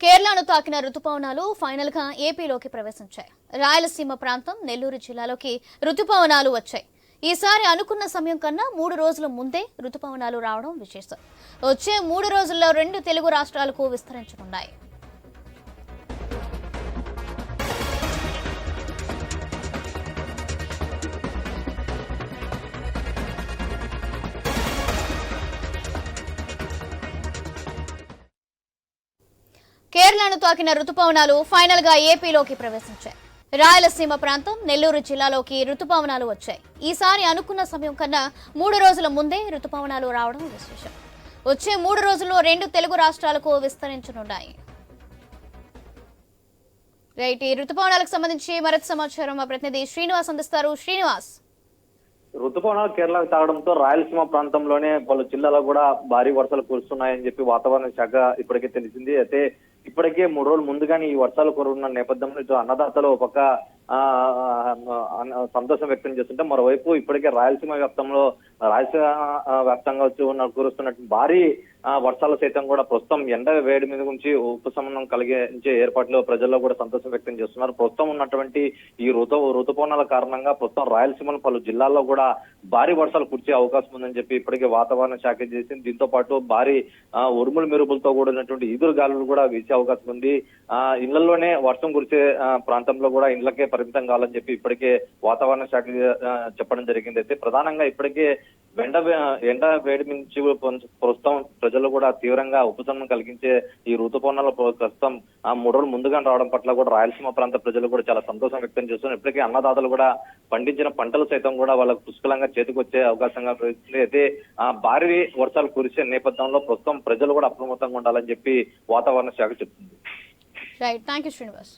కేరళను తాకిన రుతుపవనాలు ఫైనల్ గా ఏపీలోకి ప్రవేశించాయి. రాయలసీమ ప్రాంతం నెల్లూరు జిల్లాలోకి రుతుపవనాలు వచ్చాయి. ఈసారి అనుకున్న సమయం కన్నా 3 రోజుల ముందే రుతుపవనాలు రావడం విశేషం. వచ్చే 3 రోజుల్లో 2 తెలుగు రాష్ట్రాలకు విస్తరించనున్నాయి. కేరళను తాకిన రుతుపవనాలు ఫైనల్ గా ఏపీలోకి ప్రవేశించాయి. రాయలసీమ ప్రాంతం నెల్లూరు జిల్లాలోకి రుతుపవనాలు వచ్చాయి. ఈసారి అనుకున్న సమయం కన్నా 3 రోజుల ముందే రుతుపవనాలు రావడం విశేషం. వచ్చే 3 రోజుల్లో 2 తెలుగు రాష్ట్రాలకు విస్తరించనున్నాయి. రైట్, ఈ రుతుపవనాలకు సంబంధించి మరింత సమాచారం మా ప్రతినిధి శ్రీనివాస్ అందిస్తారు. శ్రీనివాస్, రుతుపవనాలు కేరళకు తాగడంతో రాయలసీమ ప్రాంతంలోనే పలు జిల్లాలో కూడా భారీ వర్షాలు కురుస్తున్నాయని చెప్పి వాతావరణ శాఖ ఇప్పటికే తెలిసింది. అయితే ఇప్పటికే 3 రోజులు ముందుగానే ఈ వర్షాలు కురున్న నేపథ్యంలో ఇటు అన్నదాతలు ఒక పక్క సంతోషం వ్యక్తం చేస్తుంటే, మరోవైపు ఇప్పటికే రాయలసీమ వ్యాప్తంగా కురుస్తున్నట్టు భారీ వర్షాలు సైతం కూడా ప్రస్తుతం ఎండ వేడి మీద నుంచి ఉపశమనం కలిగించే ఏర్పాట్లు ప్రజల్లో కూడా సంతోషం వ్యక్తం చేస్తున్నారు. ప్రస్తుతం ఉన్నటువంటి ఈ రుతుపవనాల కారణంగా ప్రస్తుతం రాయలసీమలో పలు జిల్లాల్లో కూడా భారీ వర్షాలు కురిసే అవకాశం ఉందని చెప్పి ఇప్పటికే వాతావరణ శాఖ చేసింది. దీంతో పాటు భారీ ఉరుములు మెరుపులతో కూడినటువంటి ఈదురు గాలులు కూడా వీసే అవకాశం ఉంది. ఇళ్లలోనే వర్షం కురిసే ప్రాంతంలో కూడా ఇళ్లకే పరిమితం కావాలని చెప్పి ఇప్పటికే వాతావరణ శాఖ చెప్పడం జరిగింది. అయితే ప్రధానంగా ఇప్పటికే ఎండ వేడి నుంచి ప్రస్తుతం ప్రజలు కూడా తీవ్రంగా ఉపశమనం కలిగించే ఈ రుతుపవనాల ప్రస్తుతం 3 రోజులు ముందుగా రావడం పట్ల కూడా రాయలసీమ ప్రాంత ప్రజలు కూడా చాలా సంతోషం వ్యక్తం చేస్తున్నారు. ఇప్పటికే అన్నదాతలు కూడా పండించిన పంటలు సైతం కూడా వాళ్ళకు పుష్కలంగా చేతికొచ్చే అవకాశంగా ప్రవేశించింది. అయితే భారీ వర్షాలు కురిసే నేపథ్యంలో ప్రస్తుతం ప్రజలు కూడా అప్రమత్తంగా ఉండాలని చెప్పి వాతావరణ శాఖ చెప్తుంది. Right, thank you Srinivas.